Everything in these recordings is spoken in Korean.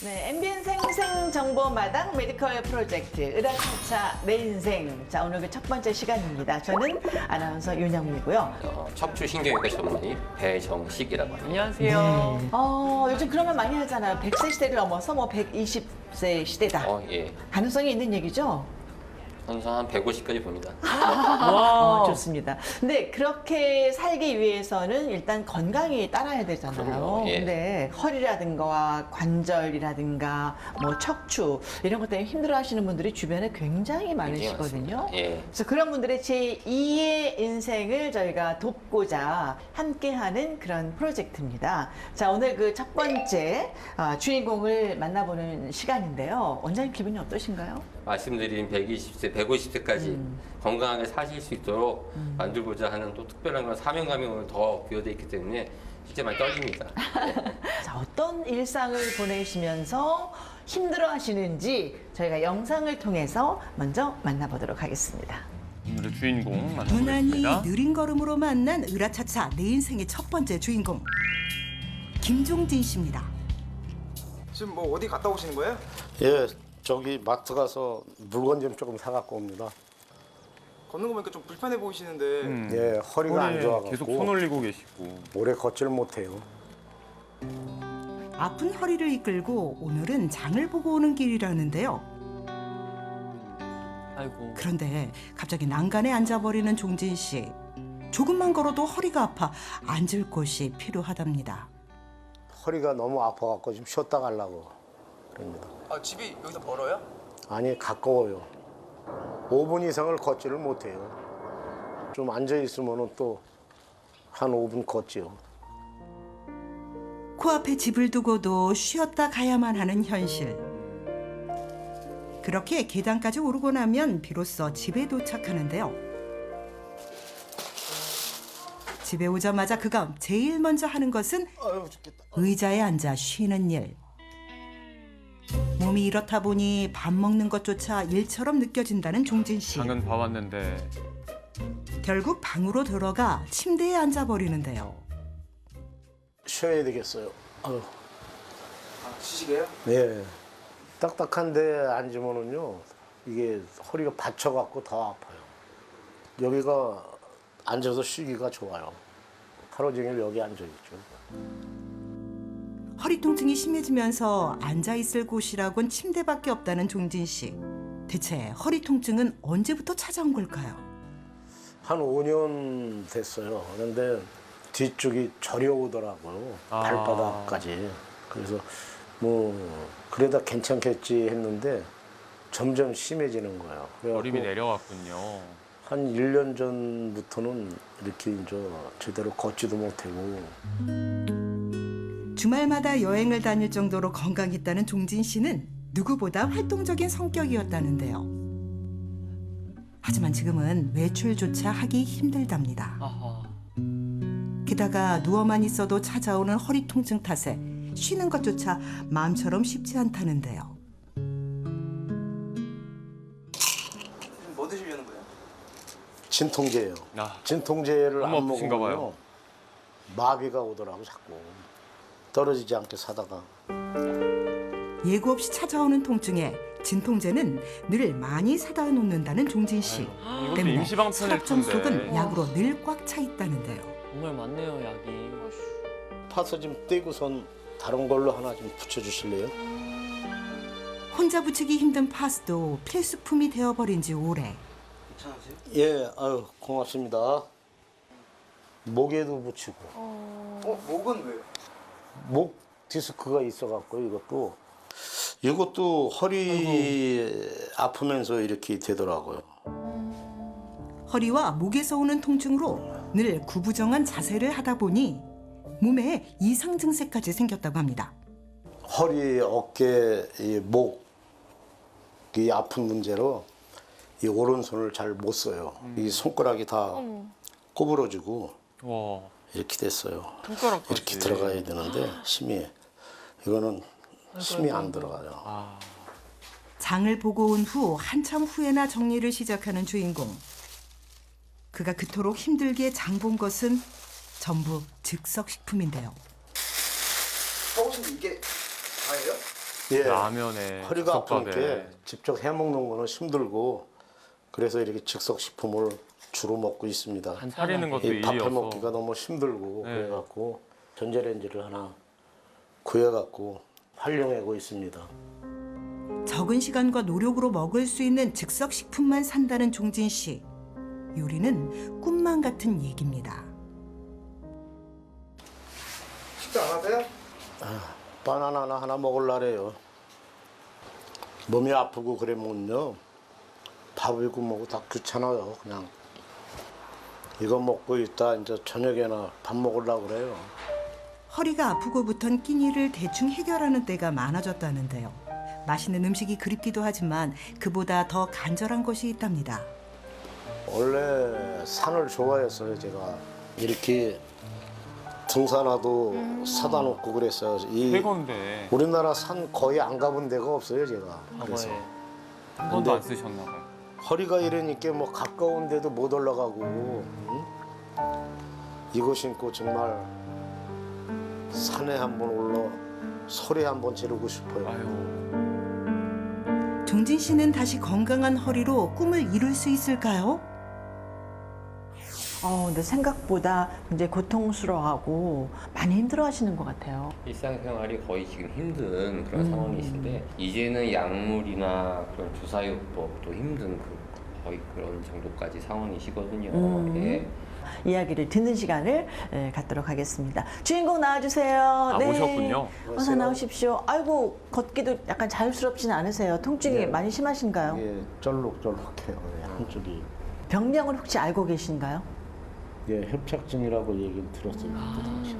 네, MBN 생생 정보마당 메디컬 프로젝트 으라차차 내 인생. 자, 오늘 그 첫 번째 시간입니다. 저는 아나운서 윤영미고요. 척추 신경외과 전문의 배정식이라고 합니다. 안녕하세요. 요즘 그런 말 많이 하잖아요. 100세 시대를 넘어서 뭐 120세 시대다. 예. 가능성이 있는 얘기죠? 항상 한 150까지 봅니다. 와. 좋습니다. 근데 그렇게 살기 위해서는 일단 건강이 따라야 되잖아요. 그럼요, 예. 근데 허리라든가 관절이라든가 뭐 척추 이런 것 때문에 힘들어하시는 분들이 주변에 굉장히 많으시거든요. 많습니다. 예. 그래서 그런 분들의 제2의 인생을 저희가 돕고자 함께하는 그런 프로젝트입니다. 자, 오늘 그 첫 번째 주인공을 만나보는 시간인데요. 원장님 기분이 어떠신가요? 말씀드린 120세, 150세까지 건강하게 사실 수 있도록 만들고자 하는 또 특별한 그런 사명감이 오늘 더 부여되어 있기 때문에 진짜 많이 떨립니다. 자, 어떤 일상을 보내시면서 힘들어 하시는지 저희가 영상을 통해서 먼저 만나보도록 하겠습니다. 오늘의 주인공 무난히 만나보겠습니다. 느린 걸음으로 만난 으라차차 내 인생의 첫 번째 주인공 김종진 씨입니다. 지금 뭐 어디 갔다 오시는 거예요? 예, 저기 마트 가서 물건 좀 조금 사갖고 옵니다. 걷는 거 보니까 좀 불편해 보이시는데 예, 허리가 안 허리에 좋아갖고 계속 손 올리고 계시고. 오래 걷질 못해요. 아픈 허리를 이끌고 오늘은 장을 보고 오는 길이라는데요. 아이고. 그런데 갑자기 난간에 앉아버리는 종진 씨. 조금만 걸어도 허리가 아파 앉을 곳이 필요하답니다. 허리가 너무 아파갖고 좀 쉬었다 가려고 그럽니다. 아, 집이 여기서 멀어요? 아니, 가까워요. 5분 이상을 걷지를 못해요. 좀 앉아 있으면은 또 한 5분 걷지요. 코앞에 집을 두고도 쉬었다 가야만 하는 현실. 그렇게 계단까지 오르고 나면 비로소 집에 도착하는데요. 집에 오자마자 그가 제일 먼저 하는 것은 아유, 죽겠다. 의자에 앉아 쉬는 일. 몸이 이렇다 보니 밥 먹는 것조차 일처럼 느껴진다는 종진 씨. 장은 봐왔는데 결국 방으로 들어가 침대에 앉아버리는데요. 쉬어야 되겠어요. 아유, 아, 시식이에요? 네. 딱딱한데 앉으면은요, 이게 허리가 받쳐갖고 더 아파요. 여기가 앉아서 쉬기가 좋아요. 하루 종일 여기 앉아있죠. 허리 통증이 심해지면서 앉아있을 곳이라곤 침대밖에 없다는 종진 씨. 대체 허리 통증은 언제부터 찾아온 걸까요? 한 5년 됐어요. 그런데 뒤쪽이 저려오더라고요. 아. 발바닥까지. 그래서 뭐 그래다 괜찮겠지 했는데 점점 심해지는 거예요. 그래갖고 어림이 내려왔군요. 한 1년 전부터는 이렇게 이제 제대로 걷지도 못하고. 주말마다 여행을 다닐 정도로 건강했다는 종진 씨는 누구보다 활동적인 성격이었다는데요. 하지만 지금은 외출조차 하기 힘들답니다. 아하. 게다가 누워만 있어도 찾아오는 허리 통증 탓에 쉬는 것조차 마음처럼 쉽지 않다는데요. 지금 뭐 드시려는 거예요? 진통제예요. 아. 진통제를 너무 안 아프신가 먹으면요, 봐요. 마비가 오더라고 자꾸. 떨어지지 않게 사다가. 예고 없이 찾아오는 통증에 진통제는 늘 많이 사다 놓는다는 종진 씨. 이것도 때문에 임시방편일 서랍장 텐데. 속은 약으로 늘 꽉 차 있다는데요. 정말 많네요, 약이. 파서 좀 떼고선 다른 걸로 하나 좀 붙여주실래요? 혼자 붙이기 힘든 파스도 필수품이 되어버린 지 오래. 괜찮으세요? 예, 아유 고맙습니다. 목에도 붙이고. 목은 왜요? 목 디스크가 있어갖고 이것도 허리 아프면서 이렇게 되더라고요. 허리와 목에서 오는 통증으로 늘 구부정한 자세를 하다 보니 몸에 이상 증세까지 생겼다고 합니다. 허리, 어깨, 이 목이 아픈 문제로 이 오른손을 잘 못 써요. 이 손가락이 다 꼬부러지고 와. 이렇게 됐어요. 손가락까지. 이렇게 들어가야 되는데 힘이 이거는 힘이 안 들어가요. 아. 장을 보고 온 후 한참 후에나 정리를 시작하는 주인공. 그가 그토록 힘들게 장 본 것은 전부 즉석식품인데요. 혹시 이게 다예요? 예. 라면에 허리가 아픈 즉석밥에. 게 직접 해 먹는 거는 힘들고 그래서 이렇게 즉석 식품을 주로 먹고 있습니다. 차리는 것도 이 밥해 일이어서. 먹기가 너무 힘들고 네. 그래갖고 전자레인지를 하나 구해갖고 활용하고 있습니다. 적은 시간과 노력으로 먹을 수 있는 즉석 식품만 산다는 종진 씨. 요리는 꿈만 같은 얘기입니다. 식사 안 하세요? 바나나 하나 먹을라래요. 몸이 아프고 그러면요 밥이고 뭐고 다 귀찮아요. 그냥 이거 먹고 있다 이제 저녁에나 밥 먹으려고 그래요. 허리가 아프고부턴 끼니를 대충 해결하는 때가 많아졌다는데요. 맛있는 음식이 그립기도 하지만 그보다 더 간절한 것이 있답니다. 원래 산을 좋아했어요. 제가 이렇게 등산화도 사다 놓고 그랬어요. 새건데 우리나라 산 거의 안 가본 데가 없어요. 제가 그래서 과거에. 한 번도 안 쓰셨나 봐요. 허리가 이러니까 뭐 가까운 데도 못 올라가고 응? 이거 신고 정말 산에 한번 올라 소리 한번 지르고 싶어요. 아유. 종진 씨는 다시 건강한 허리로 꿈을 이룰 수 있을까요? 근데 생각보다 굉장히 고통스러워하고 많이 힘들어하시는 것 같아요. 일상생활이 거의 지금 힘든 그런 상황이신데 이제는 약물이나 그런 주사요법도 힘든 거의 그런 정도까지 상황이시거든요. 예. 이야기를 듣는 시간을 갖도록 하겠습니다. 주인공 나와주세요. 네. 오셨군요. 어서 나오십시오. 아이고 걷기도 약간 자유스럽지는 않으세요. 통증이 네. 많이 심하신가요? 예, 쩔룩쩔룩해요. 한쪽이. 병명을 혹시 알고 계신가요? 예, 협착증이라고 얘기를 들었어요. 그때 당시에.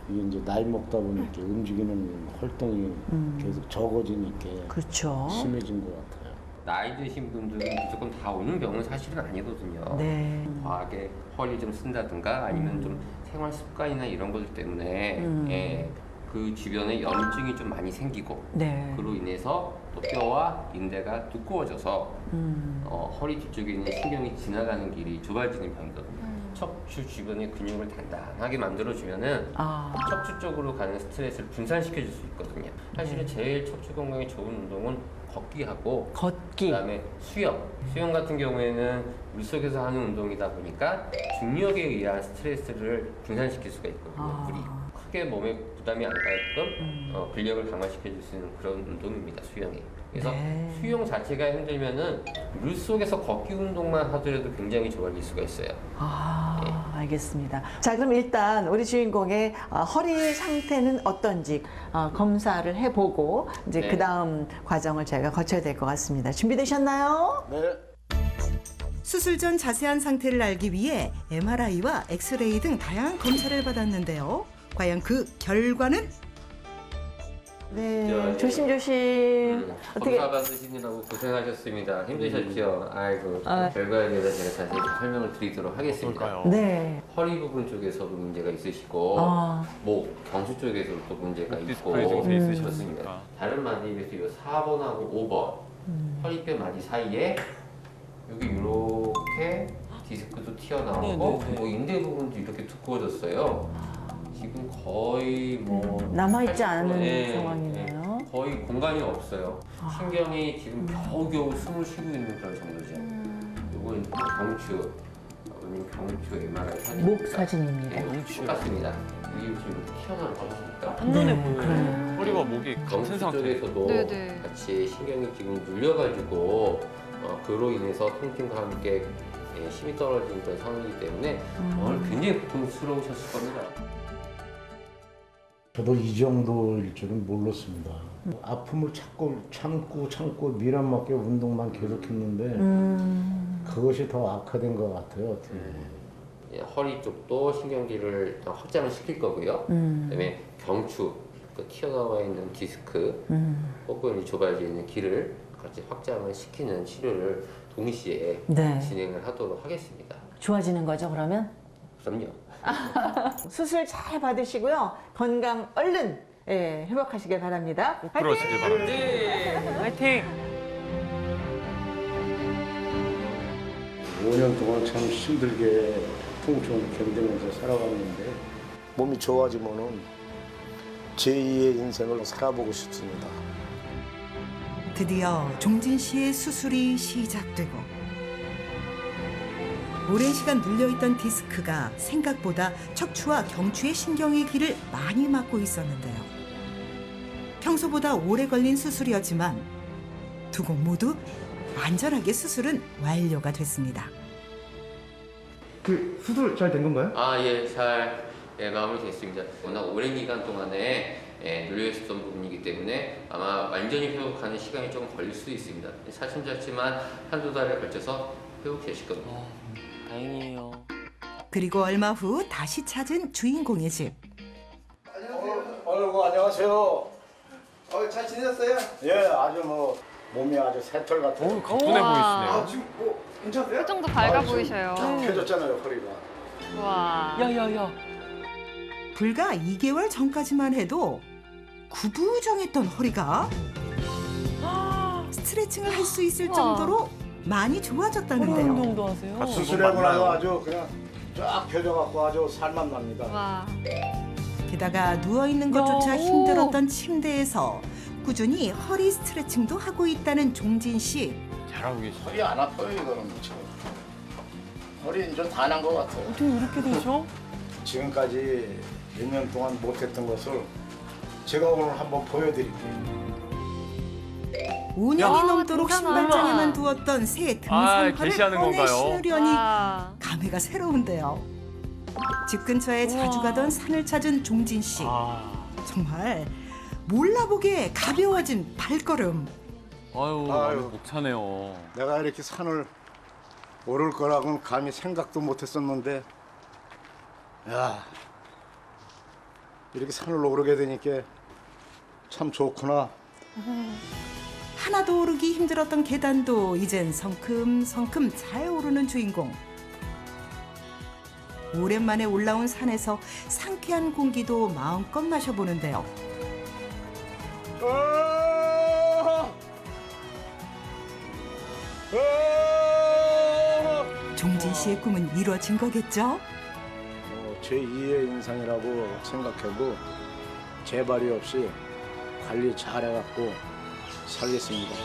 이게 이제 나이 먹다 보니까 움직이는 활동이 계속 적어지니까 그렇죠. 심해진 것 같아요. 나이 드신 분들은 무조건 다 오는 병은 사실은 아니거든요. 네. 과하게 허리 좀 쓴다든가 아니면 좀 생활 습관이나 이런 것들 때문에 예, 그 주변에 염증이 좀 많이 생기고 네. 그로 인해서 또 뼈와 인대가 두꺼워져서 허리 뒤쪽에 있는 신경이 지나가는 길이 좁아지는 병이거든요. 척추 주변의 근육을 단단하게 만들어주면은 아. 척추 쪽으로 가는 스트레스를 분산시켜 줄 수 있거든요. 사실은 제일 척추 건강에 좋은 운동은 걷기하고 걷기. 그다음에 수영 같은 경우에는 물속에서 하는 운동이다 보니까 중력에 의한 스트레스를 분산시킬 수가 있거든요. 아. 물이 크게 몸에 부담이 안 가게끔 근력을 강화시켜 줄 수 있는 그런 운동입니다. 수영이. 그래서 네. 수영 자체가 힘들면은 물속에서 걷기 운동만 하더라도 굉장히 좋아질 수가 있어요. 알겠습니다. 자, 그럼 일단 우리 주인공의 허리 상태는 어떤지 검사를 해보고 이제 네. 그 다음 과정을 저희가 거쳐야 될 것 같습니다. 준비되셨나요? 네. 수술 전 자세한 상태를 알기 위해 MRI와 엑스레이 등 다양한 검사를 받았는데요. 과연 그 결과는? 네, 조심조심. 어떻게? 검사 받으시느라고 고생하셨습니다. 힘드셨죠? 아이고 결과에 대해서 제가 자세히 좀 설명을 드리도록 하겠습니다. 뭘까요? 네. 허리 부분 쪽에서도 문제가 있으시고 목, 경추 쪽에서도 또 문제가 있고 디스플레이 증세 있으셨으니까. 그렇습니다. 다른 마디 비해서 이 4번하고 5번 허리뼈 마디 사이에 여기 이렇게 디스크도 튀어나오고 네네네. 뭐 인대 부분도 이렇게 두꺼워졌어요. 지금 거의 뭐 남아있지 80%, 않은 네, 상황이네요. 네. 거의 공간이 없어요. 신경이 지금 겨우겨우 숨을 쉬고 있는 그런 정도죠. 이건 경추, 어머님 경추 MRI 사진. 목 사진입니다. 네, 똑같습니다. 이게 지금 이렇게 튀어나온 거 보십니까? 한눈에 보여요. 그래요. 허리와 목이 같은 경추 상태. 쪽에서도 네네. 같이 신경이 지금 눌려가지고 그로 인해서 통증과 함께 힘이 떨어지는 그런 상황이기 때문에 오늘 굉장히 고통스러우셨을 겁니다. 저도 이 정도일 줄은 몰랐습니다. 아픔을 참고 미련 맞게 운동만 계속했는데 그것이 더 악화된 것 같아요. 어떻게 보면. 예, 허리 쪽도 신경기를 확장을 시킬 거고요. 그다음에 경추, 그 튀어나와 있는 디스크 혹은 이 좁아져 있는 길을 같이 확장을 시키는 치료를 동시에 네. 진행을 하도록 하겠습니다. 좋아지는 거죠, 그러면? 그럼요. 수술 잘 받으시고요. 건강 얼른 회복하시길 바랍니다. 그러시길 바랍니다. 네. 화이팅! 5년 동안 참 힘들게 통증을 견디면서 살아왔는데 몸이 좋아지면은 제2의 인생을 살아보고 싶습니다. 드디어 종진 씨의 수술이 시작되고 오랜 시간 눌려있던 디스크가 생각보다 척추와 경추의 신경의 길을 많이 막고 있었는데요. 평소보다 오래 걸린 수술이었지만 두 곳 모두 안전하게 수술은 완료가 됐습니다. 그 수술 잘 된 건가요? 예, 잘 마무리됐습니다. 워낙 오랜 기간 동안에 눌려있었던 부분이기 때문에 아마 완전히 회복하는 시간이 좀 걸릴 수도 있습니다. 사심작지만 한두 달에 걸쳐서 회복되실 겁니다. 다행이에요. 그리고 얼마 후 다시 찾은 주인공의 집. 아이고 안녕하세요. 잘 지내셨어요? 예, 아주 뭐 몸이 아주 새털 같아요. 오, 가뿐해 보이시네요. 지금 뭐 괜찮으세요? 표정도 밝아 지금 보이셔요. 쫙 펴졌잖아요 허리가. 와. 야야야. 불과 2개월 전까지만 해도 구부정했던 허리가 스트레칭을 할 수 있을 우와. 정도로 많이 허리 좋아졌다는데요. 운동도 하세요? 수술하고 나서 아주 그냥 쫙 펴져갖고 아주 살만 납니다. 와. 게다가 누워있는 것조차 야, 힘들었던 침대에서 꾸준히 허리 스트레칭도 하고 있다는 종진 씨. 잘하고 계시네. 허리 안 아파요 이거는 지금. 허리 이제 다 난 것 같아요. 어떻게 이렇게 되죠? 지금까지 몇 년 동안 못했던 것을 제가 오늘 한번 보여드릴게요. 5년이 야, 넘도록 대단하다. 신발장에만 두었던 새 아, 등산화를 게시하는 꺼내 건가요? 신으려니 와. 감회가 새로운데요. 집 근처에 자주 가던 산을 찾은 종진 씨. 정말 몰라보게 가벼워진 발걸음. 아유, 아유. 벅차네요. 내가 이렇게 산을 오를 거라고는 감히 생각도 못했었는데, 야, 이렇게 산을 오르게 되니까 참 좋구나. 하나도 오르기 힘들었던 계단도 이젠 성큼성큼 잘 오르는 주인공. 오랜만에 올라온 산에서 상쾌한 공기도 마음껏 마셔보는데요. 종진 씨의 꿈은 이루어진 거겠죠? 제2의 인생이라고 생각하고 재발이 없이 관리 잘해갖고 살겠습니다.